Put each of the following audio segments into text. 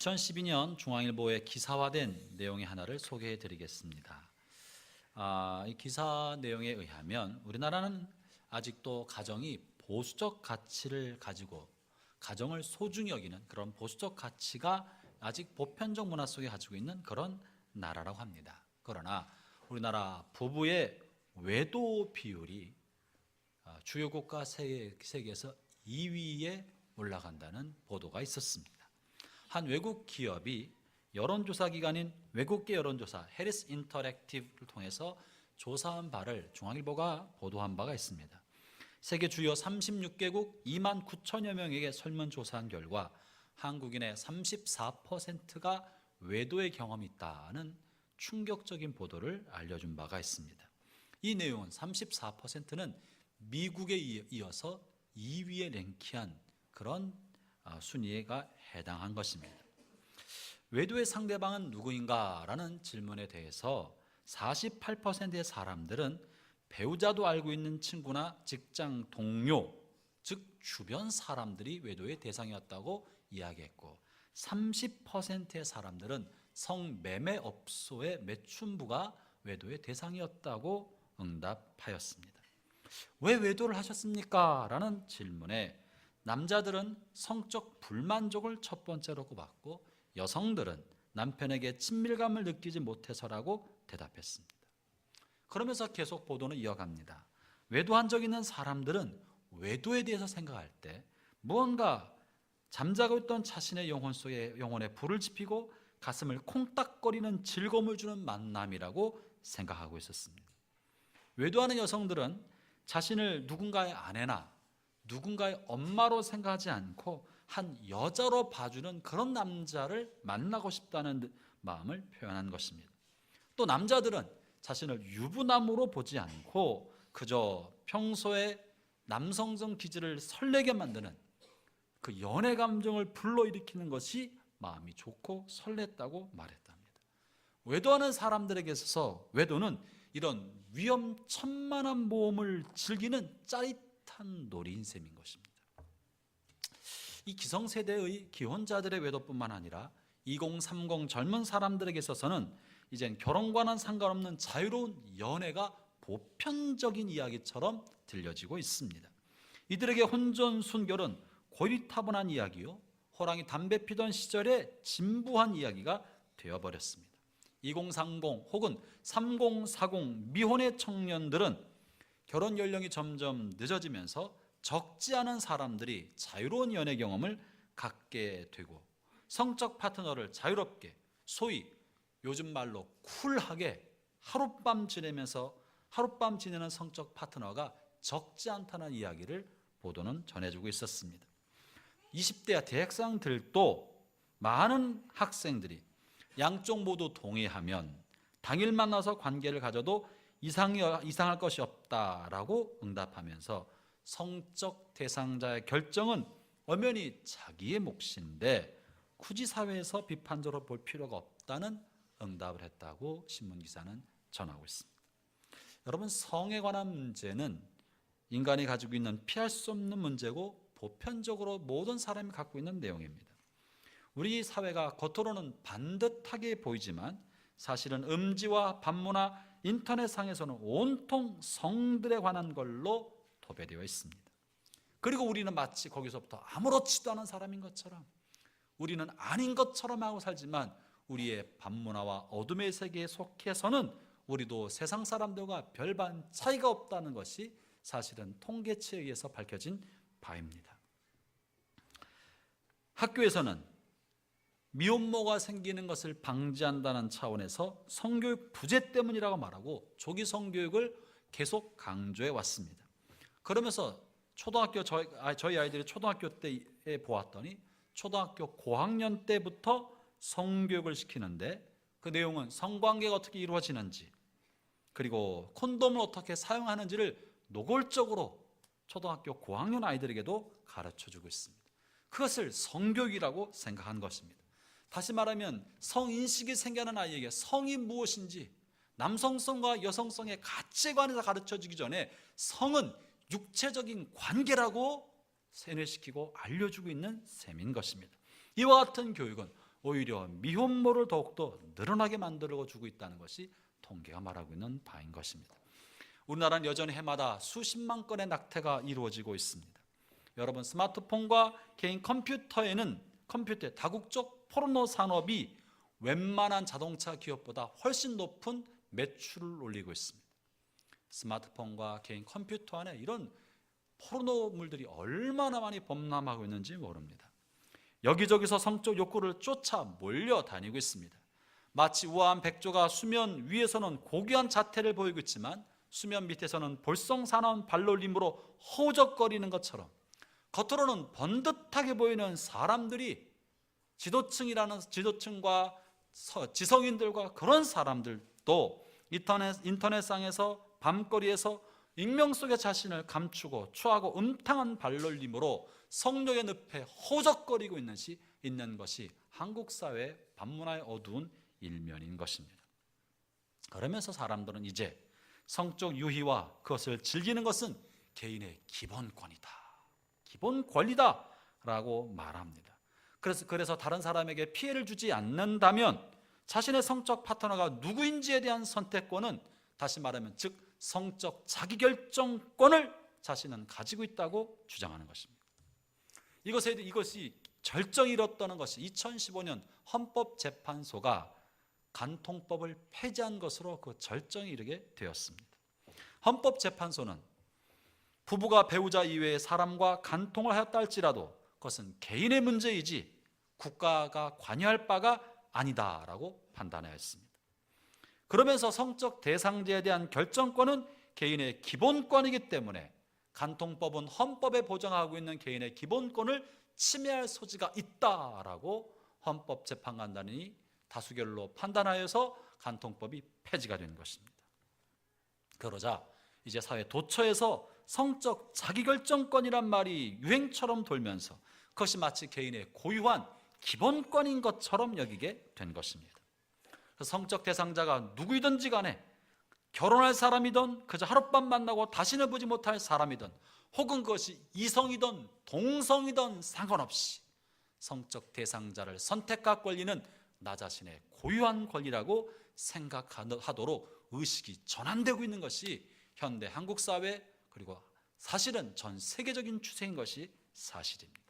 2012년 중앙일보에 기사화된 내용의 하나를 소개해 드리겠습니다. 이 기사 내용에 의하면 우리나라는 아직도 가정이 보수적 가치를 가지고 가정을 소중히 여기는 그런 보수적 가치가 아직 보편적 문화 속에 가지고 있는 그런 나라라고 합니다. 그러나 우리나라 부부의 외도 비율이 주요 국가 세계에서 2위에 올라간다는 보도가 있었습니다. 한 외국 기업이 여론조사 기관인 외국계 여론조사 해리스 인터랙티브를 통해서 조사한 바를 중앙일보가 보도한 바가 있습니다. 세계 주요 36개국 2만 9천여 명에게 설문조사한 결과 한국인의 34%가 외도의 경험이 있다는 충격적인 보도를 알려준 바가 있습니다. 이 내용은 34%는 미국에 이어서 2위에 랭크한 그런 순위가 해당한 것입니다. 외도의 상대방은 누구인가라는 질문에 대해서 48%의 사람들은 배우자도 알고 있는 친구나 직장 동료, 즉 주변 사람들이 외도의 대상이었다고 이야기했고 30%의 사람들은 성매매업소의 매춘부가 외도의 대상이었다고 응답하였습니다. 왜 외도를 하셨습니까? 라는 질문에 남자들은 성적 불만족을 첫 번째로 꼽았고 여성들은 남편에게 친밀감을 느끼지 못해서라고 대답했습니다. 그러면서 계속 보도는 이어갑니다. 외도한 적 있는 사람들은 외도에 대해서 생각할 때 무언가 잠자고 있던 자신의 영혼에 불을 지피고 가슴을 콩닥거리는 즐거움을 주는 만남이라고 생각하고 있었습니다. 외도하는 여성들은 자신을 누군가의 아내나 누군가의 엄마로 생각하지 않고 한 여자로 봐주는 그런 남자를 만나고 싶다는 마음을 표현한 것입니다. 또 남자들은 자신을 유부남으로 보지 않고 그저 평소에 남성적 기질을 설레게 만드는 그 연애 감정을 불러일으키는 것이 마음이 좋고 설렜다고 말했답니다. 외도하는 사람들에게 있어서 외도는 이런 위험천만한 모험을 즐기는 짜릿한 놀이인 셈인 것입니다. 이 기성세대의 기혼자들의 외도뿐만 아니라 2030 젊은 사람들에게 있어서는 이젠 결혼과는 상관없는 자유로운 연애가 보편적인 이야기처럼 들려지고 있습니다. 이들에게 혼전 순결은 고리타분한 이야기요, 호랑이 담배 피던 시절의 진부한 이야기가 되어버렸습니다. 2030 혹은 3040 미혼의 청년들은 결혼 연령이 점점 늦어지면서 적지 않은 사람들이 자유로운 연애 경험을 갖게 되고 성적 파트너를 자유롭게 소위 요즘 말로 쿨하게 하룻밤 지내는 성적 파트너가 적지 않다는 이야기를 보도는 전해주고 있었습니다. 20대 대학생들도 많은 학생들이 양쪽 모두 동의하면 당일 만나서 관계를 가져도 이상할 것이 없다라고 응답하면서 성적 대상자의 결정은 엄연히 자기의 몫인데 굳이 사회에서 비판적으로 볼 필요가 없다는 응답을 했다고 신문기사는 전하고 있습니다. 여러분, 성에 관한 문제는 인간이 가지고 있는 피할 수 없는 문제고 보편적으로 모든 사람이 갖고 있는 내용입니다. 우리 사회가 겉으로는 반듯하게 보이지만 사실은 음지와 반문화, 인터넷상에서는 온통 성들에 관한 걸로 도배되어 있습니다. 그리고 우리는 마치 거기서부터 아무렇지도 않은 사람인 것처럼 우리는 아닌 것처럼 하고 살지만 우리의 반문화와 어둠의 세계에 속해서는 우리도 세상 사람들과 별반 차이가 없다는 것이 사실은 통계치에 의해서 밝혀진 바입니다. 학교에서는 미혼모가 생기는 것을 방지한다는 차원에서 성교육 부재 때문이라고 말하고 조기 성교육을 계속 강조해 왔습니다. 그러면서 초등학교 저희 아이들이 초등학교 때에 보았더니 초등학교 고학년 때부터 성교육을 시키는데 그 내용은 성관계가 어떻게 이루어지는지 그리고 콘돔을 어떻게 사용하는지를 노골적으로 초등학교 고학년 아이들에게도 가르쳐주고 있습니다. 그것을 성교육이라고 생각한 것입니다. 다시 말하면 성인식이 생겨난 아이에게 성이 무엇인지 남성성과 여성성의 가치관에서 가르쳐주기 전에 성은 육체적인 관계라고 세뇌시키고 알려주고 있는 셈인 것입니다. 이와 같은 교육은 오히려 미혼모를 더욱더 늘어나게 만들어 주고 있다는 것이 통계가 말하고 있는 바인 것입니다. 우리나라는 여전히 해마다 수십만 건의 낙태가 이루어지고 있습니다. 여러분, 스마트폰과 개인 컴퓨터의 다국적 포르노 산업이 웬만한 자동차 기업보다 훨씬 높은 매출을 올리고 있습니다. 스마트폰과 개인 컴퓨터 안에 이런 포르노물들이 얼마나 많이 범람하고 있는지 모릅니다. 여기저기서 성적 욕구를 쫓아 몰려다니고 있습니다. 마치 우아한 백조가 수면 위에서는 고귀한 자태를 보이고 있지만 수면 밑에서는 볼썽사나운 발놀림으로 허우적거리는 것처럼 겉으로는 번듯하게 보이는 사람들이 지도층과 지성인들과 그런 사람들도 인터넷상에서 밤거리에서 익명 속의 자신을 감추고 추하고 음탕한 발놀림으로 성욕의 늪에 허우적거리고 있는 것이 한국 사회의 반문화의 어두운 일면인 것입니다. 그러면서 사람들은 이제 성적 유희와 그것을 즐기는 것은 개인의 기본권이다, 기본 권리다 라고 말합니다. 그래서 다른 사람에게 피해를 주지 않는다면 자신의 성적 파트너가 누구인지에 대한 선택권은, 다시 말하면 즉 성적 자기결정권을 자신은 가지고 있다고 주장하는 것입니다. 이것이 절정이 이뤘다는 것이 2015년 헌법재판소가 간통법을 폐지한 것으로 그 절정에 이르게 되었습니다. 헌법재판소는 부부가 배우자 이외의 사람과 간통을 하였다 할지라도 그것은 개인의 문제이지 국가가 관여할 바가 아니다라고 판단하였습니다. 그러면서 성적 대상자에 대한 결정권은 개인의 기본권이기 때문에 간통법은 헌법에 보장하고 있는 개인의 기본권을 침해할 소지가 있다라고 헌법재판관단이 다수결로 판단하여서 간통법이 폐지가 된 것입니다. 그러자 이제 사회 도처에서 성적 자기결정권이란 말이 유행처럼 돌면서 그것이 마치 개인의 고유한 기본권인 것처럼 여기게 된 것입니다. 성적 대상자가 누구이든지 간에 결혼할 사람이든 그저 하룻밤 만나고 다시는 보지 못할 사람이든 혹은 그것이 이성이든 동성이든 상관없이 성적 대상자를 선택할 권리는 나 자신의 고유한 권리라고 생각하도록 의식이 전환되고 있는 것이 현대 한국 사회, 그리고 사실은 전 세계적인 추세인 것이 사실입니다.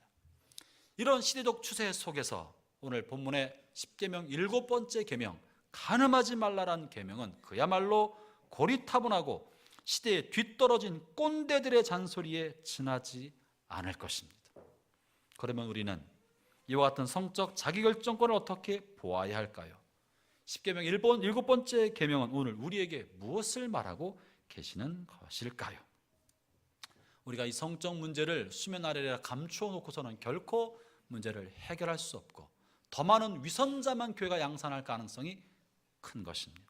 이런 시대적 추세 속에서 오늘 본문의 10계명 7번째 계명, 간음하지 말라란 계명은 그야말로 고리타분하고 시대에 뒤떨어진 꼰대들의 잔소리에 지나지 않을 것입니다. 그러면 우리는 이와 같은 성적 자기결정권을 어떻게 보아야 할까요? 10계명 7번째 계명은 오늘 우리에게 무엇을 말하고 계시는 것일까요? 우리가 이 성적 문제를 수면 아래에 감추어 놓고서는 결코 문제를 해결할 수 없고 더 많은 위선자만 교회가 양산할 가능성이 큰 것입니다.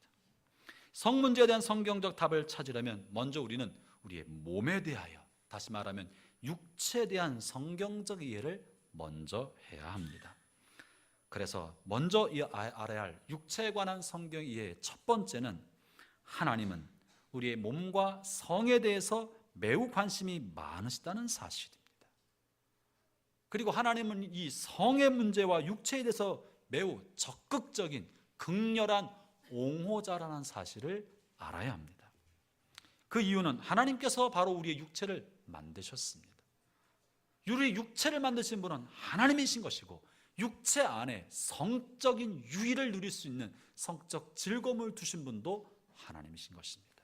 성 문제에 대한 성경적 답을 찾으려면 먼저 우리는 우리의 몸에 대하여, 다시 말하면 육체에 대한 성경적 이해를 먼저 해야 합니다. 그래서 먼저 알아야 할 육체에 관한 성경 이해의 첫 번째는 하나님은 우리의 몸과 성에 대해서 매우 관심이 많으시다는 사실입니다. 그리고 하나님은 이 성의 문제와 육체에 대해서 매우 적극적인 극렬한 옹호자라는 사실을 알아야 합니다. 그 이유는 하나님께서 바로 우리의 육체를 만드셨습니다. 우리의 육체를 만드신 분은 하나님이신 것이고 육체 안에 성적인 유의를 누릴 수 있는 성적 즐거움을 두신 분도 하나님이신 것입니다.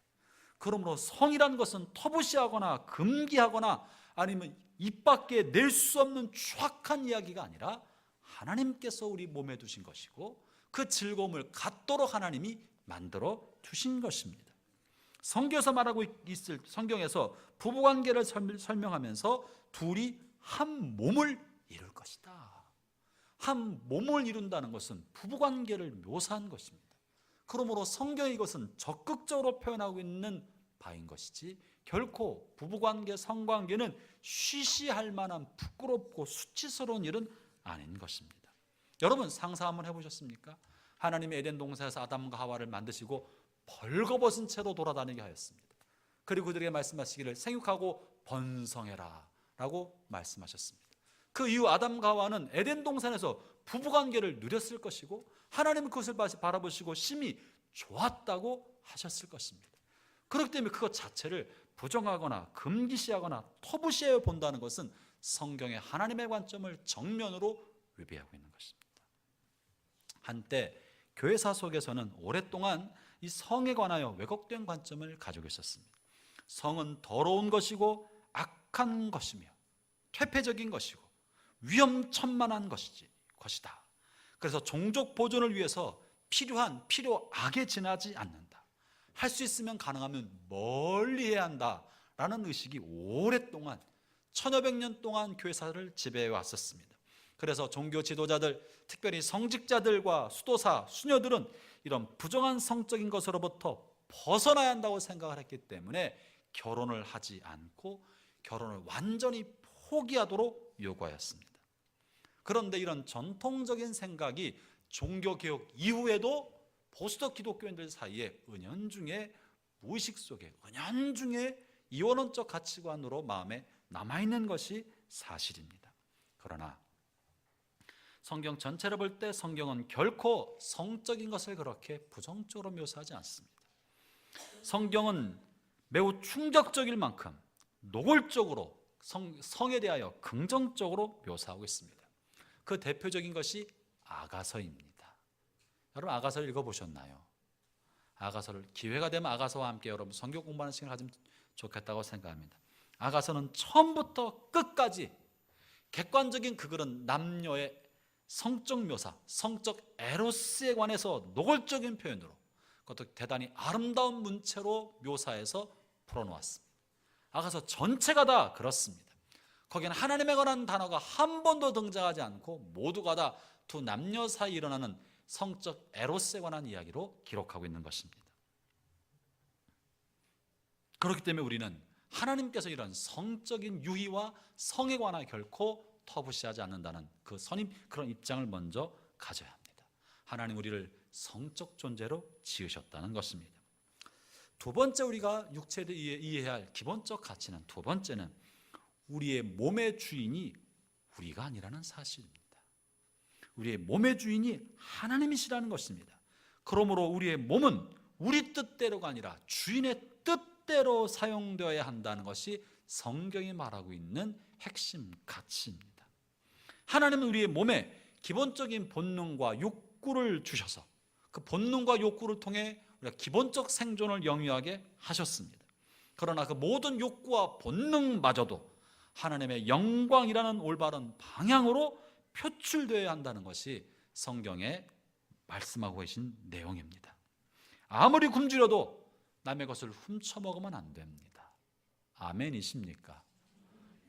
그러므로 성이라는 것은 터부시하거나 금기하거나 아니면 입 밖에 낼 수 없는 추악한 이야기가 아니라 하나님께서 우리 몸에 두신 것이고 그 즐거움을 갖도록 하나님이 만들어 두신 것입니다. 성경에서 말하고 있을 성경에서 부부관계를 설명하면서 둘이 한 몸을 이룰 것이다. 한 몸을 이룬다는 것은 부부관계를 묘사한 것입니다. 그러므로 성경이 이것은 적극적으로 표현하고 있는 바인 것이지 결코 부부관계, 성관계는 쉬쉬할 만한 부끄럽고 수치스러운 일은 아닌 것입니다. 여러분 상상 한번 해보셨습니까? 하나님의 에덴 동산에서 아담과 하와를 만드시고 벌거벗은 채로 돌아다니게 하였습니다. 그리고 그들에게 말씀하시기를 생육하고 번성해라 라고 말씀하셨습니다. 그 이후 아담과 하와는 에덴 동산에서 부부관계를 누렸을 것이고 하나님은 그것을 바라보시고 심히 좋았다고 하셨을 것입니다. 그렇기 때문에 그것 자체를 부정하거나 금기시하거나 터부시해 본다는 것은 성경의 하나님의 관점을 정면으로 위배하고 있는 것입니다. 한때 교회사 속에서는 오랫동안 이 성에 관하여 왜곡된 관점을 가지고 있었습니다. 성은 더러운 것이고 악한 것이며 퇴폐적인 것이고 위험천만한 것이다. 그래서 종족 보존을 위해서 필요악에 지나지 않는다. 할 수 있으면 가능하면 멀리 해야 한다라는 의식이 오랫동안 1500년 동안 교회사를 지배해 왔었습니다. 그래서 종교 지도자들, 특별히 성직자들과 수도사, 수녀들은 이런 부정한 성적인 것으로부터 벗어나야 한다고 생각을 했기 때문에 결혼을 하지 않고 결혼을 완전히 포기하도록 요구하였습니다. 그런데 이런 전통적인 생각이 종교개혁 이후에도 보수적 기독교인들 사이에 은연중에 무의식 속에 은연중에 이원론적 가치관으로 마음에 남아있는 것이 사실입니다. 그러나 성경 전체를 볼 때 성경은 결코 성적인 것을 그렇게 부정적으로 묘사하지 않습니다. 성경은 매우 충격적일 만큼 노골적으로 성에 대하여 긍정적으로 묘사하고 있습니다. 그 대표적인 것이 아가서입니다. 여러분 아가서를 읽어보셨나요? 아가서를 기회가 되면 아가서와 함께 여러분 성경 공부하는 시간을 가지면 좋겠다고 생각합니다. 아가서는 처음부터 끝까지 객관적인 그런 남녀의 성적 묘사, 성적 에로스에 관해서 노골적인 표현으로 그것도 대단히 아름다운 문체로 묘사해서 풀어놓았습니다. 아가서 전체가 다 그렇습니다. 거기는 하나님에 관한 단어가 한 번도 등장하지 않고 모두가 다 두 남녀 사이에 일어나는 성적 에로스에 관한 이야기로 기록하고 있는 것입니다. 그렇기 때문에 우리는 하나님께서 이런 성적인 유희와 성에 관하여 결코 터부시하지 않는다는 그 그런 입장을 먼저 가져야 합니다. 하나님 우리를 성적 존재로 지으셨다는 것입니다. 두 번째 우리가 육체에 대해 이해해야 할 기본적 가치는 두 번째는 우리의 몸의 주인이 우리가 아니라는 사실입니다. 우리의 몸의 주인이 하나님이시라는 것입니다. 그러므로 우리의 몸은 우리 뜻대로가 아니라 주인의 뜻대로 사용되어야 한다는 것이 성경이 말하고 있는 핵심 가치입니다. 하나님은 우리의 몸에 기본적인 본능과 욕구를 주셔서 그 본능과 욕구를 통해 우리가 기본적 생존을 영위하게 하셨습니다. 그러나 그 모든 욕구와 본능마저도 하나님의 영광이라는 올바른 방향으로 표출되어야 한다는 것이 성경에 말씀하고 계신 내용입니다. 아무리 굶주려도 남의 것을 훔쳐먹으면 안 됩니다. 아멘이십니까?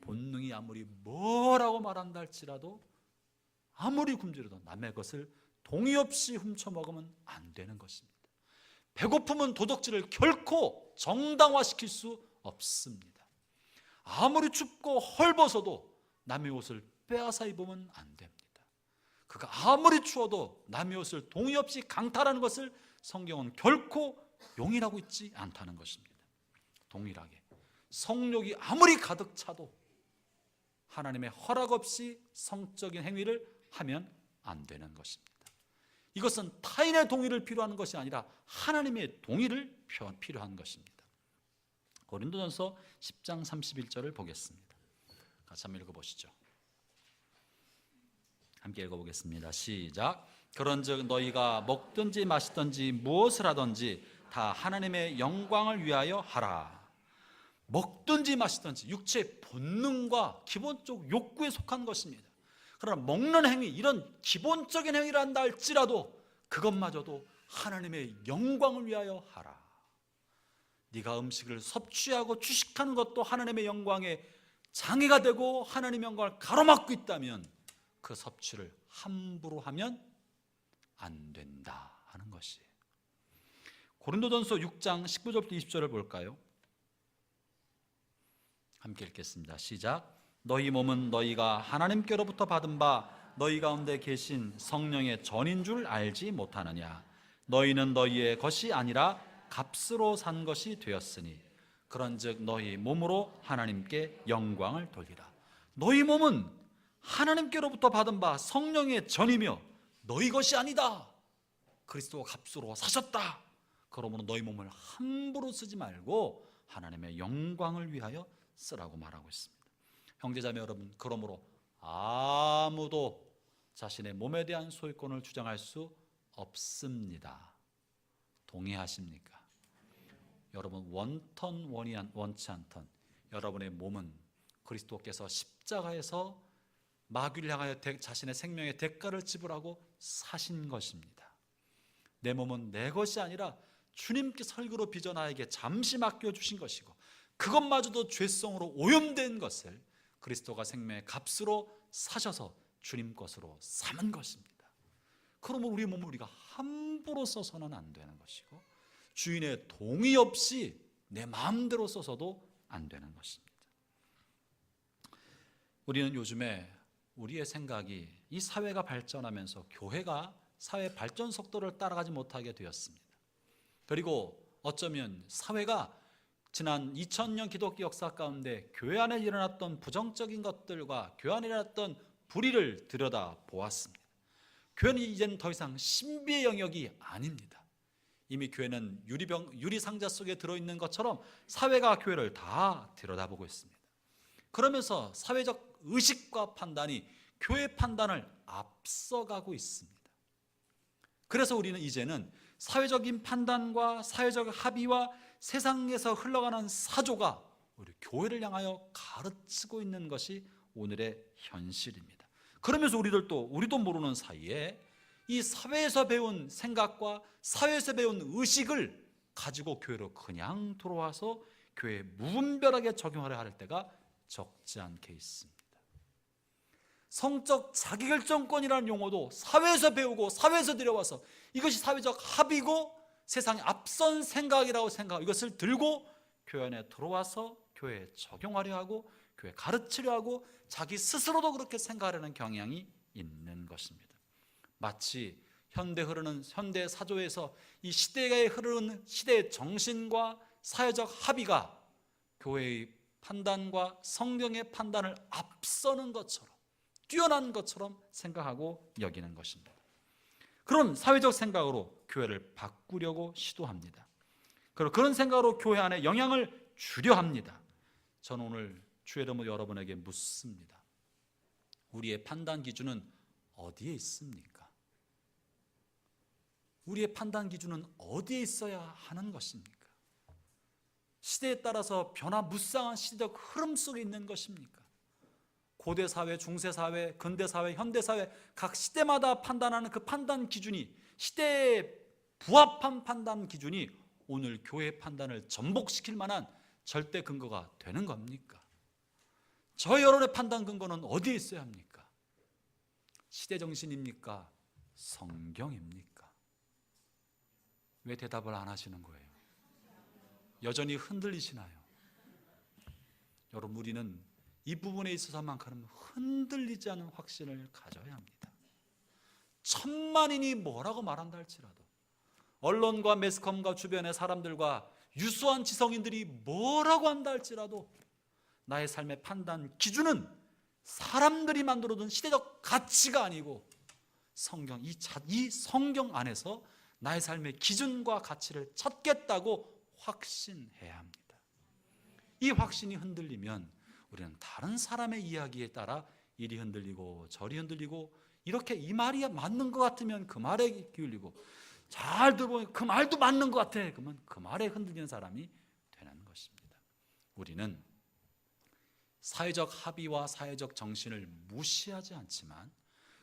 본능이 아무리 뭐라고 말한다 할지라도 아무리 굶주려도 남의 것을 동의 없이 훔쳐먹으면 안 되는 것입니다. 배고픔은 도덕질을 결코 정당화시킬 수 없습니다. 아무리 춥고 헐벗어도 남의 옷을 빼앗아 입으면 안 됩니다. 그가 아무리 추워도 남의 옷을 동의 없이 강탈하는 것을 성경은 결코 용인하고 있지 않다는 것입니다. 동일하게 성욕이 아무리 가득 차도 하나님의 허락 없이 성적인 행위를 하면 안 되는 것입니다. 이것은 타인의 동의를 필요한 것이 아니라 하나님의 동의를 필요한 것입니다. 고린도전서 10장 31절을 보겠습니다. 같이 한번 읽어보시죠. 함께 읽어보겠습니다. 시작. 그런즉 너희가 먹든지 마시든지 무엇을 하든지 다 하나님의 영광을 위하여 하라. 먹든지 마시든지 육체의 본능과 기본적 욕구에 속한 것입니다. 그러나 먹는 행위, 이런 기본적인 행위를 한다 할지라도 그것마저도 하나님의 영광을 위하여 하라. 네가 음식을 섭취하고 주식하는 것도 하나님의 영광에 장애가 되고 하나님의 영광을 가로막고 있다면 그 섭취를 함부로 하면 안 된다 하는 것이에요. 고린도전서 6장 19절부터 20절을 볼까요? 함께 읽겠습니다. 시작. 너희 몸은 너희가 하나님께로부터 받은 바 너희 가운데 계신 성령의 전인 줄 알지 못하느냐. 너희는 너희의 것이 아니라 값으로 산 것이 되었으니 그런즉 너희 몸으로 하나님께 영광을 돌리라. 너희 몸은 하나님께로부터 받은 바 성령의 전이며 너희 것이 아니다. 그리스도가 값으로 사셨다. 그러므로 너희 몸을 함부로 쓰지 말고 하나님의 영광을 위하여 쓰라고 말하고 있습니다. 형제자매 여러분, 그러므로 아무도 자신의 몸에 대한 소유권을 주장할 수 없습니다. 동의하십니까? 여러분, 원턴 원치 않던 여러분의 몸은 그리스도께서 십자가에서 마귀를 향하여 자신의 생명의 대가를 지불하고 사신 것입니다. 내 몸은 내 것이 아니라 주님께서 흙으로 빚어 나에게 잠시 맡겨주신 것이고, 그것마저도 죄성으로 오염된 것을 그리스도가 생명의 값으로 사셔서 주님 것으로 삼은 것입니다. 그러면 우리 몸을 우리가 함부로 써서는 안 되는 것이고, 주인의 동의 없이 내 마음대로 써서도 안 되는 것입니다. 우리는 요즘에 우리의 생각이 이 사회가 발전하면서 교회가 사회 발전 속도를 따라가지 못하게 되었습니다. 그리고 어쩌면 사회가 지난 2000년 기독교 역사 가운데 교회 안에 일어났던 부정적인 것들과 교회 안에 일어났던 불의를 들여다보았습니다. 교회는 이제는 더 이상 신비의 영역이 아닙니다. 이미 교회는 유리상자 속에 들어있는 것처럼 사회가 교회를 다 들여다보고 있습니다. 그러면서 사회적 의식과 판단이 교회 판단을 앞서가고 있습니다. 그래서 우리는 이제는 사회적인 판단과 사회적 합의와 세상에서 흘러가는 사조가 우리 교회를 향하여 가르치고 있는 것이 오늘의 현실입니다. 그러면서 우리도 모르는 사이에 이 사회에서 배운 생각과 사회에서 배운 의식을 가지고 교회로 그냥 들어와서 교회에 무분별하게 적용하려 할 때가 적지 않게 있습니다. 성적 자기결정권이라는 용어도 사회에서 배우고 사회에서 들여와서 이것이 사회적 합의고 세상에 앞선 생각이라고 생각하고 이것을 들고 교회 안에 들어와서 교회에 적용하려 하고 교회에 가르치려 하고 자기 스스로도 그렇게 생각하려는 경향이 있는 것입니다. 마치 현대 사조에서 이 시대에 흐르는 시대의 정신과 사회적 합의가 교회의 판단과 성경의 판단을 앞서는 것처럼, 뛰어난 것처럼 생각하고 여기는 것입니다. 그런 사회적 생각으로 교회를 바꾸려고 시도합니다. 그리고 그런 생각으로 교회 안에 영향을 주려 합니다. 저는 오늘 주의 이름으로 여러분에게 묻습니다. 우리의 판단 기준은 어디에 있습니까? 우리의 판단 기준은 어디에 있어야 하는 것입니까? 시대에 따라서 변화무쌍한 시대적 흐름 속에 있는 것입니까? 고대사회, 중세사회, 근대사회, 현대사회 각 시대마다 판단하는 그 판단 기준이, 시대에 부합한 판단 기준이 오늘 교회의 판단을 전복시킬 만한 절대 근거가 되는 겁니까? 저 여러분의 판단 근거는 어디에 있어야 합니까? 시대정신입니까? 성경입니까? 왜 대답을 안 하시는 거예요? 여전히 흔들리시나요? 여러분, 우리는 이 부분에 있어서만큼은 흔들리지 않은 확신을 가져야 합니다. 천만인이 뭐라고 말한다 할지라도, 언론과 매스컴과 주변의 사람들과 유수한 지성인들이 뭐라고 한다 할지라도 나의 삶의 판단 기준은 사람들이 만들어둔 시대적 가치가 아니고 성경, 이 성경 안에서 나의 삶의 기준과 가치를 찾겠다고 확신해야 합니다. 이 확신이 흔들리면 우리는 다른 사람의 이야기에 따라 이리 흔들리고 저리 흔들리고, 이렇게 이 말이 맞는 것 같으면 그 말에 기울이고, 잘 들어보면 그 말도 맞는 것 같아, 그러면 그 말에 흔들리는 사람이 되는 것입니다. 우리는 사회적 합의와 사회적 정신을 무시하지 않지만,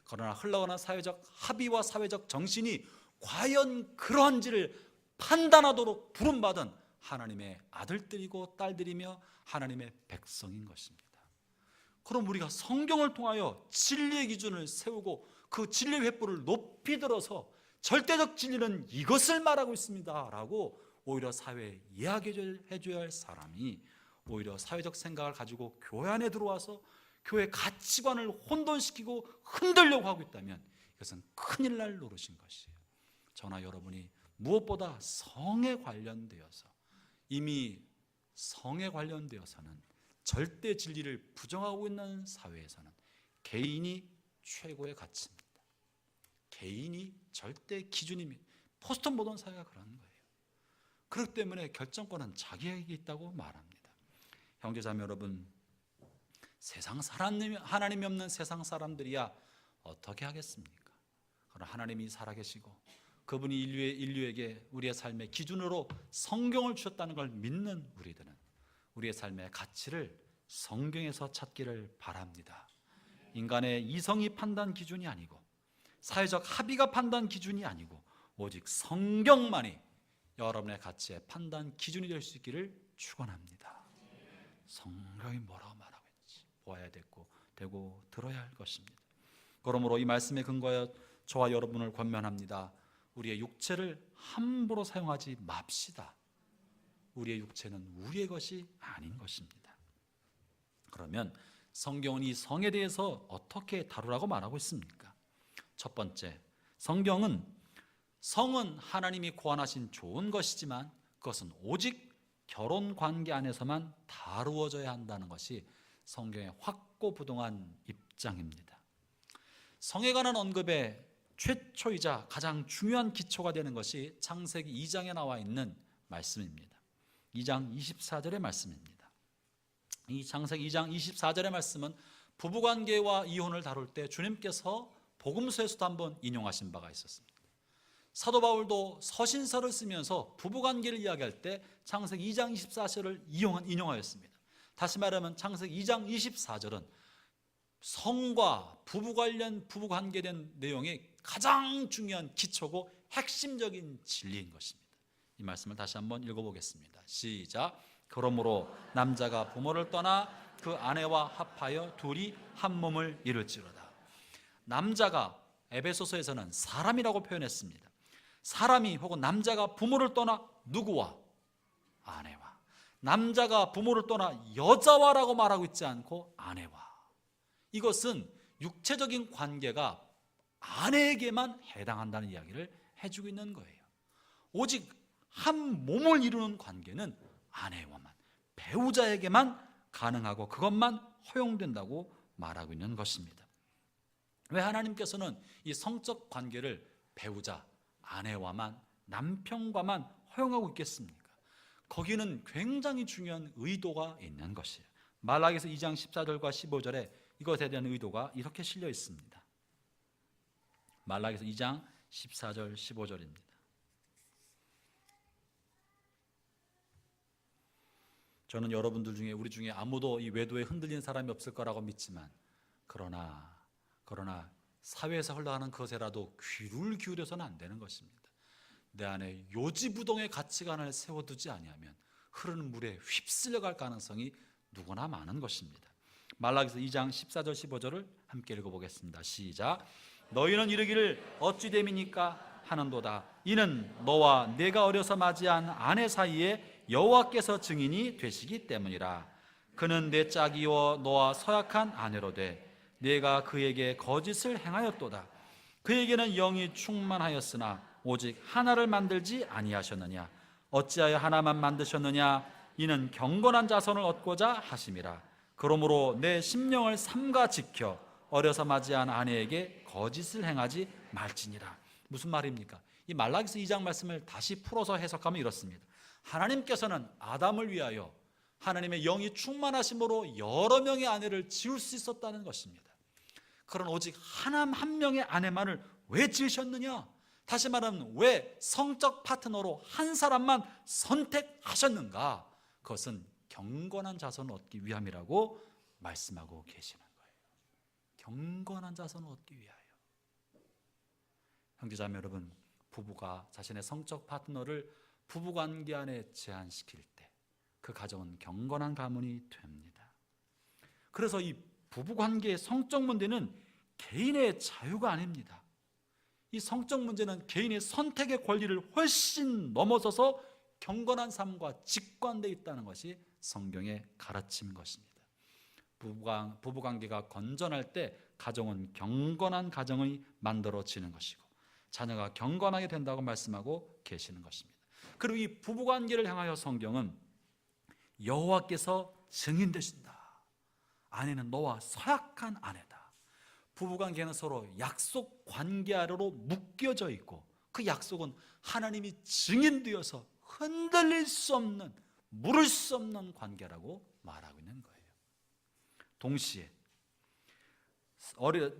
그러나 흘러가는 사회적 합의와 사회적 정신이 과연 그러한지를 판단하도록 부름받은 하나님의 아들들이고 딸들이며 하나님의 백성인 것입니다. 그럼 우리가 성경을 통하여 진리의 기준을 세우고 그 진리의 횃불을 높이 들어서 절대적 진리는 이것을 말하고 있습니다 라고 오히려 사회에 이야기해줘야 할 사람이 오히려 사회적 생각을 가지고 교회 안에 들어와서 교회 가치관을 혼돈시키고 흔들려고 하고 있다면 이것은 큰일 날 노릇인 것이에요. 저나 여러분이 무엇보다 성에 관련되어서, 이미 성에 관련되어서는 절대 진리를 부정하고 있는 사회에서는 개인이 최고의 가치입니다. 개인이 절대 기준입니다. 포스트 모던 사회가 그런 거예요. 그렇기 때문에 결정권은 자기에게 있다고 말합니다. 형제자매 여러분, 하나님이 없는 세상 사람들이야 어떻게 하겠습니까? 그러나 하나님이 살아계시고 그분이 인류에게 우리의 삶의 기준으로 성경을 주셨다는 걸 믿는 우리들은 우리의 삶의 가치를 성경에서 찾기를 바랍니다. 인간의 이성이 판단 기준이 아니고 사회적 합의가 판단 기준이 아니고 오직 성경만이 여러분의 가치의 판단 기준이 될 수 있기를 축원합니다. 성경이 뭐라고 말하고 있는지 보아야 되고 들어야 할 것입니다. 그러므로 이 말씀에 근거하여 저와 여러분을 권면합니다. 우리의 육체를 함부로 사용하지 맙시다. 우리의 육체는 우리의 것이 아닌 것입니다. 그러면 성경은 이 성에 대해서 어떻게 다루라고 말하고 있습니까? 첫 번째, 성은 하나님이 고안하신 좋은 것이지만 그것은 오직 결혼 관계 안에서만 다루어져야 한다는 것이 성경의 확고부동한 입장입니다. 성에 관한 언급의 최초이자 가장 중요한 기초가 되는 것이 창세기 2장에 나와 있는 말씀입니다. 2장 24절의 말씀입니다. 이 창세기 2장 24절의 말씀은 부부관계와 이혼을 다룰 때 주님께서 복음서에서도 한번 인용하신 바가 있었습니다. 사도 바울도 서신서를 쓰면서 부부관계를 이야기할 때 창세기 2장 24절을 인용하였습니다. 다시 말하면 창세기 2장 24절은 성과 부부 관계에 대한 내용의 가장 중요한 기초고 핵심적인 진리인 것입니다. 이 말씀을 다시 한번 읽어보겠습니다. 시작. 그러므로 남자가 부모를 떠나 그 아내와 합하여 둘이 한 몸을 이룰지로다. 남자가 에베소서에서는 사람이라고 표현했습니다. 사람이 혹은 남자가 부모를 떠나 누구와? 아내와. 남자가 부모를 떠나 여자와라고 말하고 있지 않고 아내와. 이것은 육체적인 관계가 아내에게만 해당한다는 이야기를 해주고 있는 거예요. 오직 한 몸을 이루는 관계는 아내와만, 배우자에게만 가능하고 그것만 허용된다고 말하고 있는 것입니다. 왜 하나님께서는 이 성적 관계를 배우자, 아내와만, 남편과만 허용하고 있겠습니까? 거기는 굉장히 중요한 의도가 있는 것이에요. 말라기서 2장 14절과 15절에 이것에 대한 의도가 이렇게 실려 있습니다. 말라기서 2장 14절 15절입니다. 저는 여러분들 중에 우리 중에 아무도 이 외도에 흔들린 사람이 없을 거라고 믿지만 그러나 사회에서 흘러가는 것에라도 귀를 기울여서는 안 되는 것입니다. 내 안에 요지부동의 가치관을 세워두지 아니하면 흐르는 물에 휩쓸려갈 가능성이 누구나 많은 것입니다. 말라기서 2장 14절 15절을 함께 읽어보겠습니다. 시작. 너희는 이르기를 어찌 됨이니까 하는도다. 이는 너와 내가 어려서 맞이한 아내 사이에 여호와께서 증인이 되시기 때문이라. 그는 내 짝이요 너와 서약한 아내로 돼 내가 그에게 거짓을 행하였도다. 그에게는 영이 충만하였으나 오직 하나를 만들지 아니하셨느냐. 어찌하여 하나만 만드셨느냐. 이는 경건한 자손을 얻고자 하심이라. 그러므로 내 심령을 삼가 지켜 어려서 맞이한 아내에게 거짓을 행하지 말지니라. 무슨 말입니까? 이 말라기서 2장 말씀을 다시 풀어서 해석하면 이렇습니다. 하나님께서는 아담을 위하여 하나님의 영이 충만하심으로 여러 명의 아내를 지을 수 있었다는 것입니다. 그런 오직 한 명의 아내만을 왜 지으셨느냐? 다시 말하면 왜 성적 파트너로 한 사람만 선택하셨는가? 그것은 경건한 자손을 얻기 위함이라고 말씀하고 계시는 거예요. 경건한 자손을 얻기 위하여. 형제자매 여러분, 부부가 자신의 성적 파트너를 부부관계 안에 제한시킬 때 그 가정은 경건한 가문이 됩니다. 그래서 이 부부관계의 성적 문제는 개인의 자유가 아닙니다. 이 성적 문제는 개인의 선택의 권리를 훨씬 넘어서서 경건한 삶과 직관되어 있다는 것이 성경의 가르침인 것입니다. 부부관계가 건전할 때 가정은 경건한 가정이 만들어지는 것이고 자녀가 경건하게 된다고 말씀하고 계시는 것입니다. 그리고 이 부부관계를 향하여 성경은 여호와께서 증인되신다. 아내는 너와 서약한 아내다. 부부관계는 서로 약속 관계 아래로 묶여져 있고 그 약속은 하나님이 증인되어서 흔들릴 수 없는, 물을 수 없는 관계라고 말하고 있는 거예요. 동시에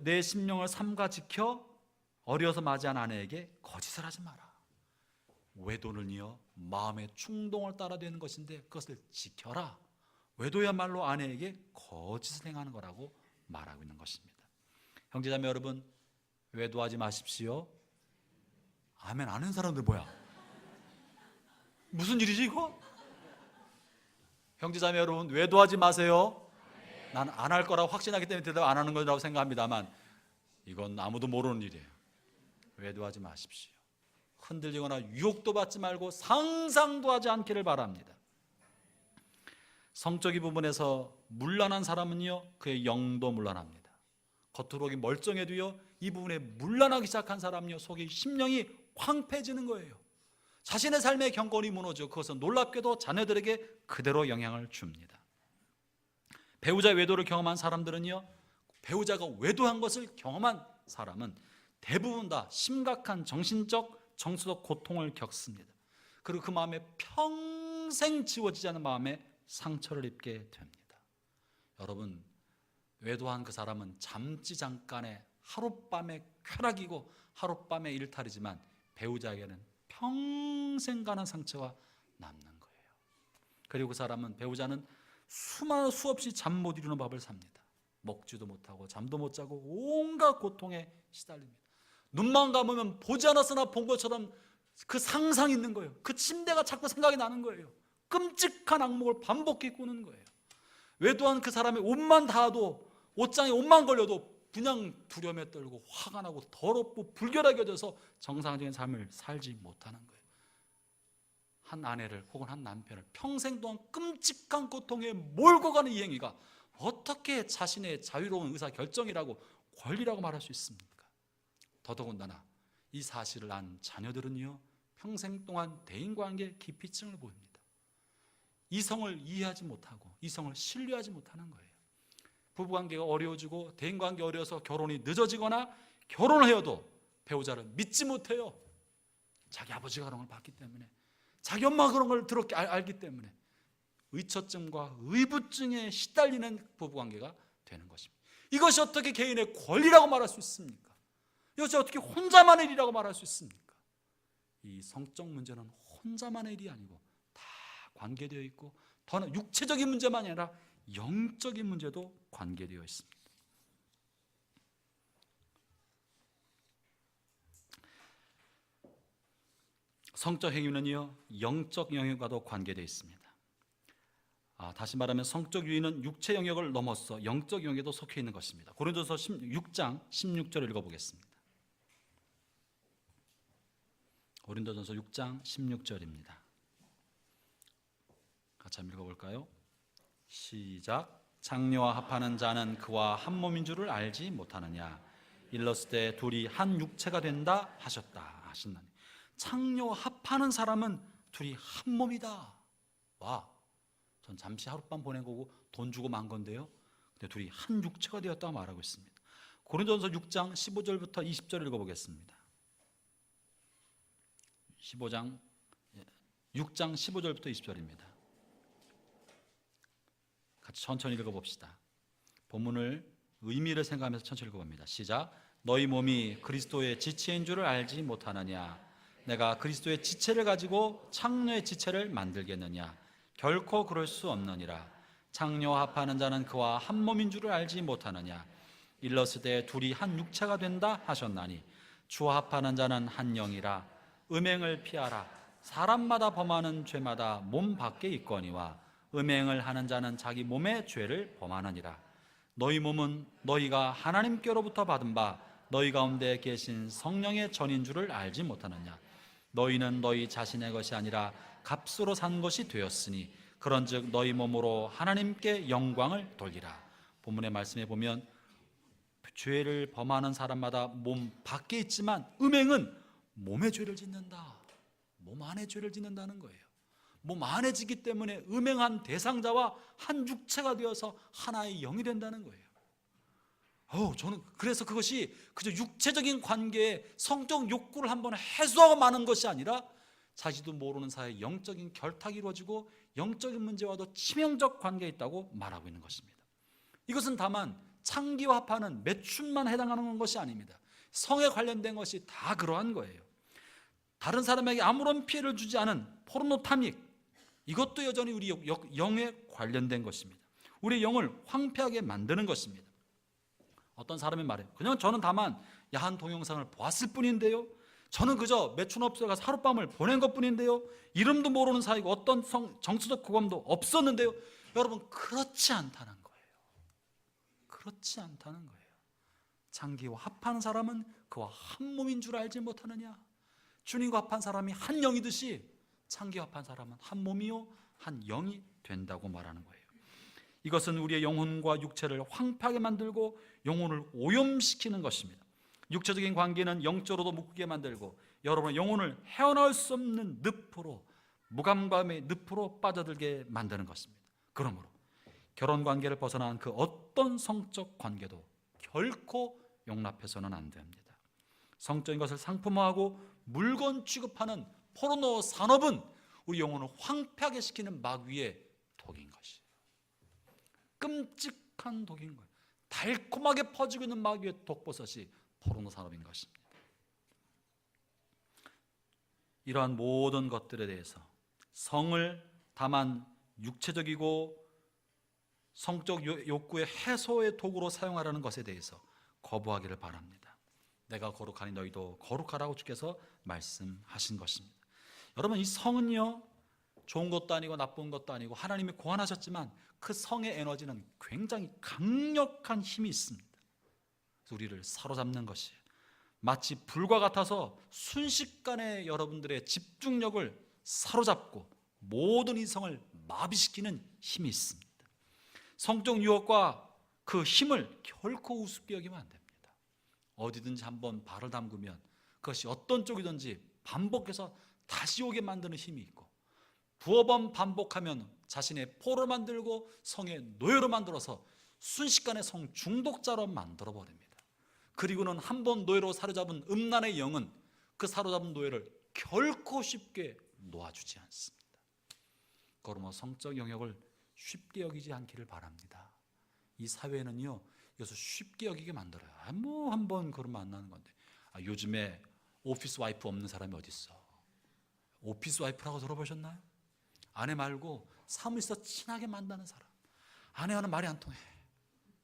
내 심령을 삼가 지켜 어려서 맞이한 아내에게 거짓을 하지 마라. 외도는요 마음의 충동을 따라 되는 것인데 그것을 지켜라. 외도야말로 아내에게 거짓을 행하는 거라고 말하고 있는 것입니다. 형제자매 여러분, 외도하지 마십시오. 아멘 안 하는 사람들 뭐야? 무슨 일이지 이거? 형제자매 여러분, 외도하지 마세요. 난 안 할 거라고 확신하기 때문에 대답 안 하는 거라고 생각합니다만 이건 아무도 모르는 일이에요. 외도하지 마십시오. 흔들리거나 유혹도 받지 말고 상상도 하지 않기를 바랍니다. 성적인 부분에서 문란한 사람은요 그의 영도 문란합니다. 겉으로 멀쩡해도요 이 부분에 문란하기 시작한 사람은요 속의 심령이 황폐해지는 거예요. 자신의 삶의 경건이 무너져 그것은 놀랍게도 자녀들에게 그대로 영향을 줍니다. 배우자 외도를 경험한 사람들은요, 배우자가 외도한 것을 경험한 사람은 대부분 다 심각한 정신적, 정서적 고통을 겪습니다. 그리고 그 마음에 평생 지워지지 않은 마음에 상처를 입게 됩니다. 여러분, 외도한 그 사람은 잠시 잠깐의 하룻밤의 쾌락이고 하룻밤의 일탈이지만 배우자에게는 평생 가는 상처가 남는 거예요. 그리고 그 사람은, 배우자는 수없이 잠 못 이루는 밥을 삽니다. 먹지도 못하고 잠도 못 자고 온갖 고통에 시달립니다. 눈만 감으면 보지 않았으나 본 것처럼 그 상상이 있는 거예요. 그 침대가 자꾸 생각이 나는 거예요. 끔찍한 악몽을 반복해 꾸는 거예요. 외도한 그 사람의 옷만 닿아도, 옷장에 옷만 걸려도 그냥 두려움에 떨고 화가 나고 더럽고 불결하게 져서 정상적인 삶을 살지 못하는 거예요. 한 아내를 혹은 한 남편을 평생 동안 끔찍한 고통에 몰고 가는 이 행위가 어떻게 자신의 자유로운 의사결정이라고 권리라고 말할 수 있습니까? 더더군다나 이 사실을 안 자녀들은요 평생 동안 대인관계에 기피증을 보입니다. 이성을 이해하지 못하고 이성을 신뢰하지 못하는 거예요. 부부관계가 어려워지고 대인관계가 어려워서 결혼이 늦어지거나 결혼을 해도 배우자를 믿지 못해요. 자기 아버지가 그런 걸 봤기 때문에, 자기 엄마가 그런 걸 알기 때문에 의처증과 의부증에 시달리는 부부관계가 되는 것입니다. 이것이 어떻게 개인의 권리라고 말할 수 있습니까? 이것이 어떻게 혼자만의 일이라고 말할 수 있습니까? 이 성적 문제는 혼자만의 일이 아니고 다 관계되어 있고, 더는 육체적인 문제만이 아니라 영적인 문제도 관계되어 있습니다. 성적 행위는요 영적 영역과도 관계되어 있습니다. 다시 말하면 성적 유의는 육체 영역을 넘어서 영적 영역에도 속해 있는 것입니다. 고린도서 6장 16절을 읽어보겠습니다. 고린도전서 6장 16절입니다. 같이 한번 읽어볼까요? 시작. 장녀와 합하는 자는 그와 한 몸인 줄을 알지 못하느냐. 일렀을 때 둘이 한 육체가 된다 하셨나니. 창녀와 합하는 사람은 둘이 한 몸이다. 와, 전 잠시 하룻밤 보내고 돈 주고 만 건데요, 근데 둘이 한 육체가 되었다고 말하고 있습니다. 고린도전서 6장 15절부터 20절 읽어보겠습니다. 6장 15절부터 20절입니다. 같이 천천히 읽어봅시다. 본문을 의미를 생각하면서 천천히 읽어봅니다. 시작. 너희 몸이 그리스도의 지체인 줄을 알지 못하느냐. 내가 그리스도의 지체를 가지고 창녀의 지체를 만들겠느냐. 결코 그럴 수 없느니라. 창녀와 합하는 자는 그와 한 몸인 줄을 알지 못하느냐. 일렀을 때 둘이 한 육체가 된다 하셨나니 주와 합하는 자는 한 영이라. 음행을 피하라. 사람마다 범하는 죄마다 몸 밖에 있거니와 음행을 하는 자는 자기 몸의 죄를 범하느니라. 너희 몸은 너희가 하나님께로부터 받은 바 너희 가운데 계신 성령의 전인 줄을 알지 못하느냐. 너희는 너희 자신의 것이 아니라 값으로 산 것이 되었으니 그런즉 너희 몸으로 하나님께 영광을 돌리라. 본문의 말씀에 보면 죄를 범하는 사람마다 몸 밖에 있지만 음행은 몸의 죄를 짓는다. 몸 안에 죄를 짓는다는 거예요. 몸 안에 지기 때문에 음행한 대상자와 한 육체가 되어서 하나의 영이 된다는 거예요. 저는 그래서 그것이 그저 육체적인 관계에 성적 욕구를 한번 해소하고 마는 것이 아니라 자기도 모르는 사이에 영적인 결탁이 이루어지고 영적인 문제와도 치명적 관계에 있다고 말하고 있는 것입니다. 이것은 다만 창기와 합하는 매춘만 해당하는 것이 아닙니다. 성에 관련된 것이 다 그러한 거예요. 다른 사람에게 아무런 피해를 주지 않은 포르노 탐닉, 이것도 여전히 우리 영에 관련된 것입니다. 우리 영을 황폐하게 만드는 것입니다. 어떤 사람이 말해요. 그냥 저는 다만 야한 동영상을 보았을 뿐인데요, 저는 그저 매춘업소에 가서 하룻밤을 보낸 것뿐인데요, 이름도 모르는 사이고 어떤 정치적 교감도 없었는데요. 여러분, 그렇지 않다는 거예요. 그렇지 않다는 거예요. 창기와 합한 사람은 그와 한 몸인 줄 알지 못하느냐. 주님과 합한 사람이 한 영이듯이 창기와 합한 사람은 한 몸이요 한 영이 된다고 말하는 거예요. 이것은 우리의 영혼과 육체를 황폐하게 만들고 영혼을 오염시키는 것입니다. 육체적인 관계는 영적으로도 묶이게 만들고 여러분의 영혼을 헤어나올 수 없는 늪으로, 무감감의 늪으로 빠져들게 만드는 것입니다. 그러므로 결혼관계를 벗어난 그 어떤 성적 관계도 결코 용납해서는 안 됩니다. 성적인 것을 상품화하고 물건 취급하는 포르노 산업은 우리 영혼을 황폐하게 시키는 마귀의 독인 것이에요. 끔찍한 독인 거예요. 달콤하게 퍼지고 있는 마귀의 독버섯이 포르노 산업인 것입니다. 이러한 모든 것들에 대해서 성을 다만 육체적이고 성적 욕구의 해소의 도구로 사용하라는 것에 대해서 거부하기를 바랍니다. 내가 거룩하니 너희도 거룩하라고 주께서 말씀하신 것입니다. 여러분, 이 성은요, 좋은 것도 아니고 나쁜 것도 아니고 하나님이 고안하셨지만 그 성의 에너지는 굉장히 강력한 힘이 있습니다. 그래서 우리를 사로잡는 것이에요. 마치 불과 같아서 순식간에 여러분들의 집중력을 사로잡고 모든 이성을 마비시키는 힘이 있습니다. 성적 유혹과 그 힘을 결코 우습게 여기면 안 됩니다. 어디든지 한번 발을 담그면 그것이 어떤 쪽이든지 반복해서 다시 오게 만드는 힘이 있고, 두어 번 반복하면 자신의 포로 만들고 성의 노예로 만들어서 순식간에 성 중독자로 만들어버립니다. 그리고는 한 번 노예로 사로잡은 음란의 영은 그 사로잡은 노예를 결코 쉽게 놓아주지 않습니다. 그러므로 성적 영역을 쉽게 여기지 않기를 바랍니다. 이 사회는요, 이것을 쉽게 여기게 만들어요. 뭐 한 번 그러면 안 나는 건데. 요즘에 오피스 와이프 없는 사람이 어디 있어? 오피스 와이프라고 들어보셨나요? 아내 말고 사무실에서 친하게 만나는 사람. 아내와는 말이 안 통해.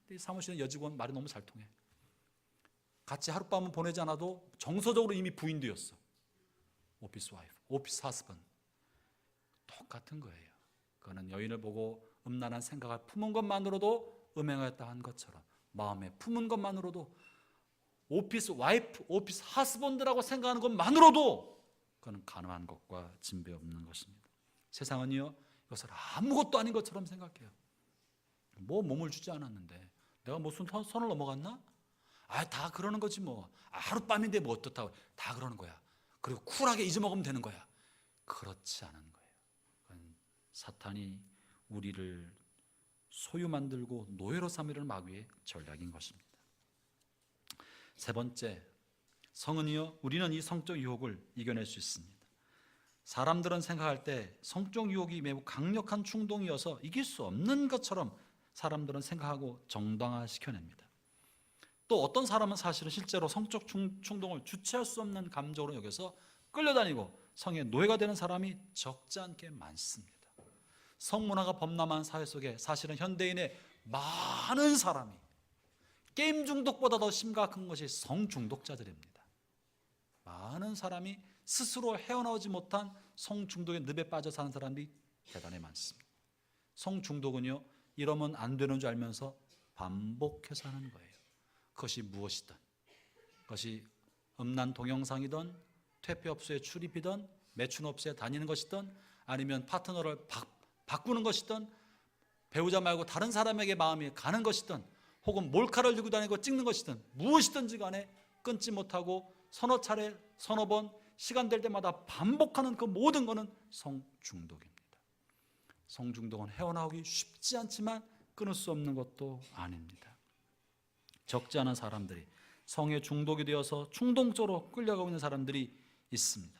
근데 사무실에 여직원 말이 너무 잘 통해. 같이 하룻밤은 보내지 않아도 정서적으로 이미 부인되었어. 오피스 와이프, 오피스 하스번. 똑같은 거예요. 그거는 여인을 보고 음란한 생각을 품은 것만으로도 음행하였다 한 것처럼 마음에 품은 것만으로도 오피스 와이프, 오피스 하스번드라고 생각하는 것만으로도 그건 가능한 것과 진배 없는 것입니다. 세상은요, 이것을 아무것도 아닌 것처럼 생각해요. 뭐 몸을 주지 않았는데 내가 무슨 선을 넘어갔나? 다 그러는 거지 뭐. 하룻밤인데 뭐 어떻다고. 다 그러는 거야. 그리고 쿨하게 잊어먹으면 되는 거야. 그렇지 않은 거예요. 그건 사탄이 우리를 소유 만들고 노예로 삼으려는 마귀의 전략인 것입니다. 세 번째, 성은요, 우리는 이 성적 유혹을 이겨낼 수 있습니다. 사람들은 생각할 때 성적 유혹이 매우 강력한 충동이어서 이길 수 없는 것처럼 사람들은 생각하고 정당화시켜냅니다. 또 어떤 사람은 사실은 실제로 성적 충동을 주체할 수 없는 감정으로 여겨서 끌려다니고 성의 노예가 되는 사람이 적지 않게 많습니다. 성문화가 범람한 사회 속에 사실은 현대인의 많은 사람이 게임 중독보다 더 심각한 것이 성 중독자들입니다. 많은 사람이 스스로 헤어나오지 못한 성 중독의 늪에 빠져 사는 사람들이 대단히 많습니다. 성 중독은요, 이러면 안 되는 줄 알면서 반복해서 하는 거예요. 그것이 무엇이든, 그것이 음란 동영상이든 퇴폐업소에 출입이든 매춘업소에 다니는 것이든 아니면 파트너를 바꾸는 것이든 배우자 말고 다른 사람에게 마음이 가는 것이든 혹은 몰카를 들고 다니고 찍는 것이든 무엇이든지 간에 끊지 못하고 서너 차례 서너 번 시간 될 때마다 반복하는 그 모든 것은 성중독입니다. 성중독은 헤어나오기 쉽지 않지만 끊을 수 없는 것도 아닙니다. 적지 않은 사람들이 성에 중독이 되어서 충동적으로 끌려가고 있는 사람들이 있습니다.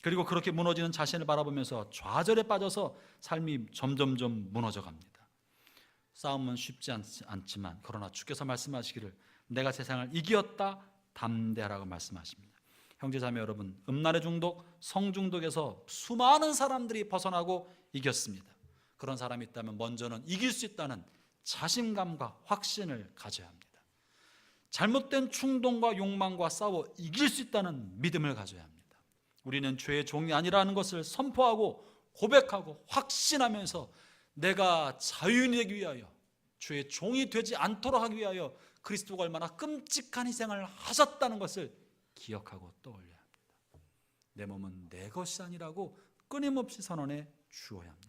그리고 그렇게 무너지는 자신을 바라보면서 좌절에 빠져서 삶이 점점점 무너져 갑니다. 싸움은 쉽지 않지만 그러나 주께서 말씀하시기를 내가 세상을 이기었다 담대하라고 말씀하십니다. 형제자매 여러분, 음란의 중독, 성중독에서 수많은 사람들이 벗어나고 이겼습니다. 그런 사람이 있다면 먼저는 이길 수 있다는 자신감과 확신을 가져야 합니다. 잘못된 충동과 욕망과 싸워 이길 수 있다는 믿음을 가져야 합니다. 우리는 죄의 종이 아니라는 것을 선포하고 고백하고 확신하면서 내가 자유인이 되기 위하여, 죄의 종이 되지 않도록 하기 위하여 그리스도가 얼마나 끔찍한 희생을 하셨다는 것을 기억하고 떠올려야 합니다. 내 몸은 내 것이 아니라고 끊임없이 선언해 주어야 합니다.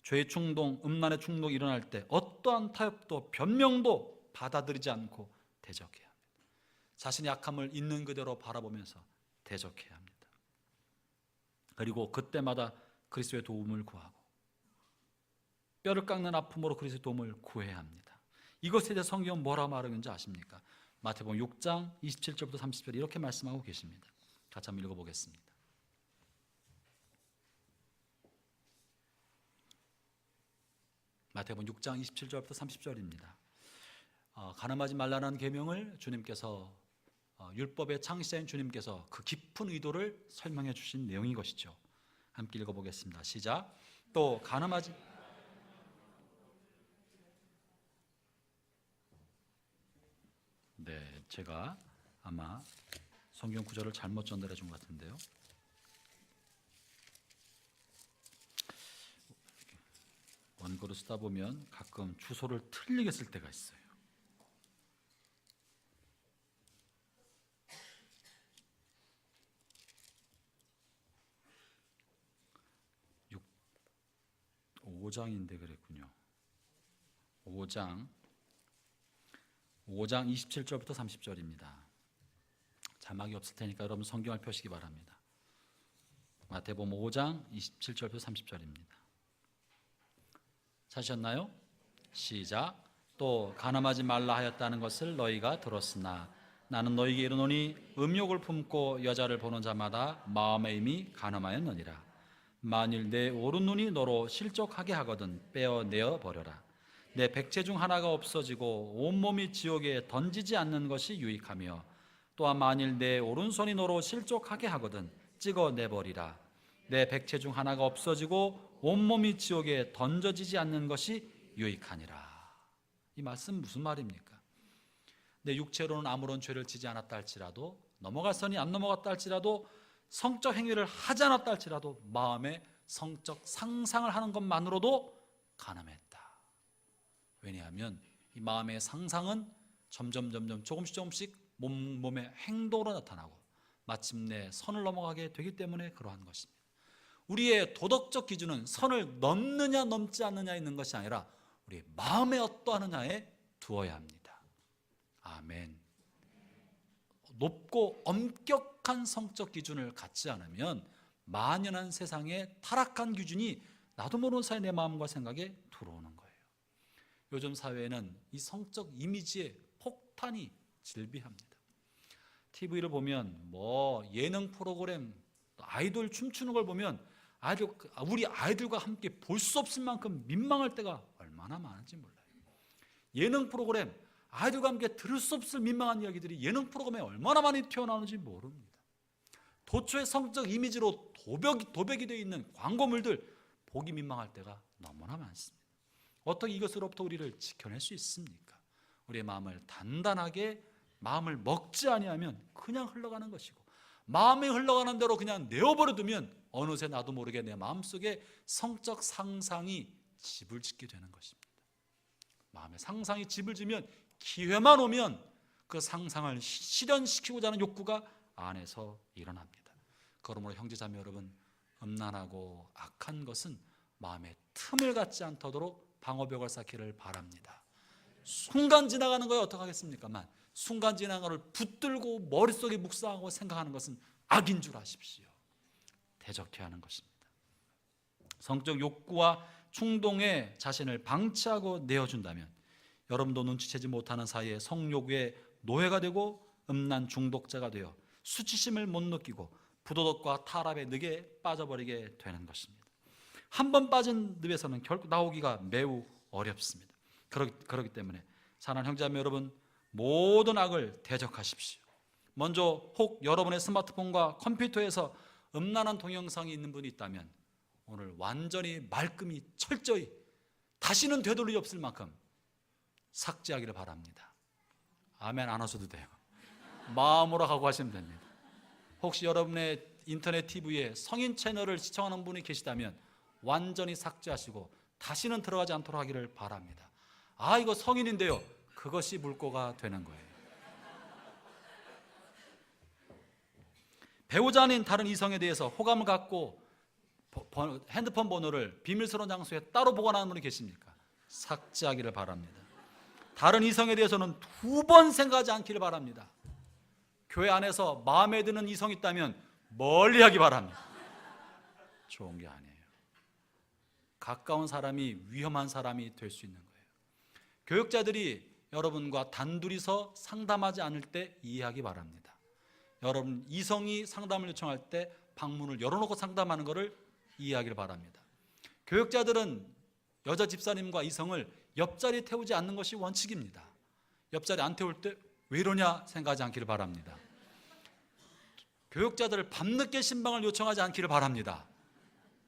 죄의 충동, 음란의 충동이 일어날 때 어떠한 타협도 변명도 받아들이지 않고 대적해야 합니다. 자신의 약함을 있는 그대로 바라보면서 대적해야 합니다. 그리고 그때마다 그리스도의 도움을 구하고 뼈를 깎는 아픔으로 그리스도의 도움을 구해야 합니다. 이것에 대해 성경은 뭐라 말하는지 아십니까? 마태복음 6장 27절부터 30절 이렇게 말씀하고 계십니다. 같이 한번 읽어보겠습니다. 마태복음 6장 27절부터 30절입니다. 가늠하지 말라는 계명을 주님께서 율법의 창시자인 주님께서 그 깊은 의도를 설명해 주신 내용인 것이죠. 함께 읽어보겠습니다. 시작. 또 가늠하지 네, 제가 아마 성경 구절을 잘못 전달해 준 것 같은데요. 원고를 쓰다 보면 가끔 주소를 틀리게 쓸 때가 있어요. 오 5장인데 그랬군요. 5장 27절부터 30절입니다. 자막이 없을 테니까 여러분 성경을 펴시기 바랍니다. 마태복음 5장 27절부터 30절입니다. 찾으셨나요? 시작. 또 간음하지 말라 하였다는 것을 너희가 들었으나 나는 너희에게 이르노니 음욕을 품고 여자를 보는 자마다 마음에 이미 간음하였느니라. 만일 내 오른 눈이 너로 실족하게 하거든 빼어내어 버려라. 내 백체 중 하나가 없어지고 온몸이 지옥에 던지지 않는 것이 유익하며 또한 만일 내 오른손이 너로 실족하게 하거든 찍어내버리라. 내 백체 중 하나가 없어지고 온몸이 지옥에 던져지지 않는 것이 유익하니라. 이 말씀 무슨 말입니까? 내 육체로는 아무런 죄를 지지 않았다 할지라도, 넘어갔으니 안 넘어갔다 할지라도, 성적 행위를 하지 않았다 할지라도 마음에 성적 상상을 하는 것만으로도 간음했다. 왜냐하면 이 마음의 상상은 점점 조금씩 몸의 행동으로 나타나고 마침내 선을 넘어가게 되기 때문에 그러한 것입니다. 우리의 도덕적 기준은 선을 넘느냐 넘지 않느냐에 있는 것이 아니라 우리의 마음에 어떠하느냐에 두어야 합니다. 아멘. 높고 엄격한 성적 기준을 갖지 않으면 만연한 세상의 타락한 기준이 나도 모르는 사이에 내 마음과 생각에 들어오는 거예요. 요즘 사회에는 이 성적 이미지의 폭탄이 질비합니다. TV를 보면 예능 프로그램, 아이돌 춤추는 걸 보면 우리 아이들과 함께 볼 수 없을 만큼 민망할 때가 얼마나 많은지 몰라요. 예능 프로그램, 아이들과 함께 들을 수 없을 민망한 이야기들이 예능 프로그램에 얼마나 많이 튀어나오는지 모릅니다. 도처의 성적 이미지로 도배기 되어 있는 광고물들 보기 민망할 때가 너무나 많습니다. 어떻게 이것으로부터 우리를 지켜낼 수 있습니까? 우리의 마음을 단단하게 마음을 먹지 아니하면 그냥 흘러가는 것이고, 마음이 흘러가는 대로 그냥 내어버려 두면 어느새 나도 모르게 내 마음속에 성적 상상이 집을 짓게 되는 것입니다. 마음에 상상이 집을 지면 기회만 오면 그 상상을 실현시키고자 하는 욕구가 안에서 일어납니다. 그러므로 형제자매 여러분, 음란하고 악한 것은 마음에 틈을 갖지 않도록 방어벽을 쌓기를 바랍니다. 순간 지나가는 거에 어떡하겠습니까만 순간 지나가는 것을 붙들고 머릿속에 묵상하고 생각하는 것은 악인 줄 아십시오. 대적해야 하는 것입니다. 성적 욕구와 충동에 자신을 방치하고 내어준다면 여러분도 눈치채지 못하는 사이에 성욕의 노예가 되고 음란 중독자가 되어 수치심을 못 느끼고 부도덕과 타락의 늪에 빠져버리게 되는 것입니다. 한 번 빠진 늪에서는 결국 나오기가 매우 어렵습니다. 그렇기 때문에 사랑하는 형제자매 여러분, 모든 악을 대적하십시오. 먼저 혹 여러분의 스마트폰과 컴퓨터에서 음란한 동영상이 있는 분이 있다면 오늘 완전히 말끔히 철저히 다시는 되돌릴 리 없을 만큼 삭제하기를 바랍니다. 아멘 안 하셔도 돼요. 마음으로 각오하시면 됩니다. 혹시 여러분의 인터넷 TV에 성인 채널을 시청하는 분이 계시다면 완전히 삭제하시고 다시는 들어가지 않도록 하기를 바랍니다. 아, 이거 성인인데요. 그것이 물꼬가 되는 거예요. 배우자 아닌 다른 이성에 대해서 호감을 갖고 핸드폰 번호를 비밀스러운 장소에 따로 보관하는 분이 계십니까? 삭제하기를 바랍니다. 다른 이성에 대해서는 2번 생각하지 않기를 바랍니다. 교회 안에서 마음에 드는 이성이 있다면 멀리하기 바랍니다. 좋은 게 아니에요. 가까운 사람이 위험한 사람이 될 수 있는 거예요. 교육자들이 여러분과 단둘이서 상담하지 않을 때 이해하기 바랍니다. 여러분 이성이 상담을 요청할 때 방문을 열어놓고 상담하는 것을 이해하기를 바랍니다. 교육자들은 여자 집사님과 이성을 옆자리에 태우지 않는 것이 원칙입니다. 옆자리 안 태울 때 왜 이러냐 생각하지 않기를 바랍니다. 교육자들 밤늦게 신방을 요청하지 않기를 바랍니다.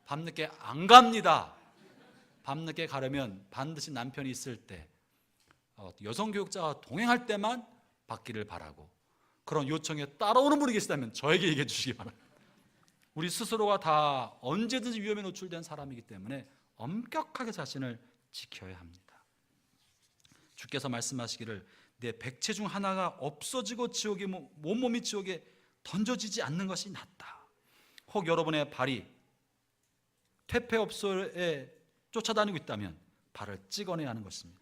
밤늦게 안 갑니다. 밤늦게 가려면 반드시 남편이 있을 때 여성 교육자가 동행할 때만 받기를 바라고, 그런 요청에 따라오는 분이 계시다면 저에게 얘기해 주시기 바랍니다. 우리 스스로가 다 언제든지 위험에 노출된 사람이기 때문에 엄격하게 자신을 지켜야 합니다. 주께서 말씀하시기를 내 백체 중 하나가 없어지고 지옥에 온몸이 지옥에 던져지지 않는 것이 낫다. 혹 여러분의 발이 퇴폐업소에 쫓아다니고 있다면 발을 찍어내야 하는 것입니다.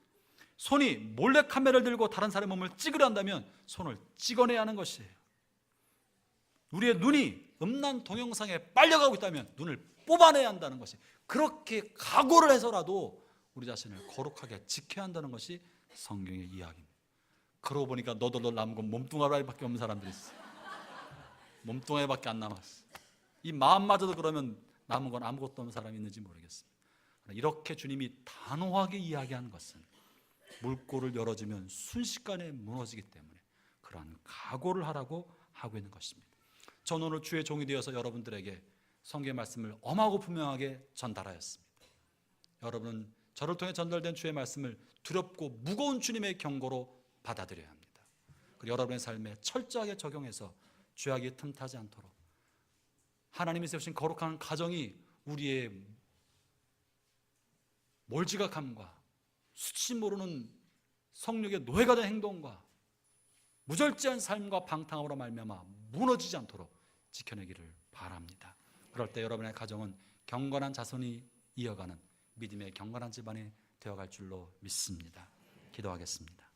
손이 몰래카메라를 들고 다른 사람의 몸을 찍으려 한다면 손을 찍어내야 하는 것이에요. 우리의 눈이 음란 동영상에 빨려가고 있다면 눈을 뽑아내야 한다는 것이, 그렇게 각오를 해서라도 우리 자신을 거룩하게 지켜야 한다는 것이 성경의 이야기입니다. 그러고 보니까 너덜너덜 남은 건 몸뚱아리밖에 없는 사람들이 있어요. 몸뚱아리밖에 안 남았어. 이 마음마저도 그러면 남은 건 아무것도 없는 사람이 있는지 모르겠습니다. 이렇게 주님이 단호하게 이야기하는 것은 물꼬를 열어주면 순식간에 무너지기 때문에 그러한 각오를 하라고 하고 있는 것입니다. 저는 오늘 주의 종이 되어서 여러분들에게 성경의 말씀을 엄하고 분명하게 전달하였습니다. 여러분은 저를 통해 전달된 주의 말씀을 두렵고 무거운 주님의 경고로 받아들여야 합니다. 그리고 여러분의 삶에 철저하게 적용해서 죄악이 틈타지 않도록 하나님이 세우신 거룩한 가정이 우리의 몰지각함과 수치 모르는 성욕의 노예가 된 행동과 무절제한 삶과 방탕으로 말미암아 무너지지 않도록 지켜내기를 바랍니다. 그럴 때 여러분의 가정은 경건한 자손이 이어가는 믿음의 경건한 집안이 되어갈 줄로 믿습니다. 기도하겠습니다.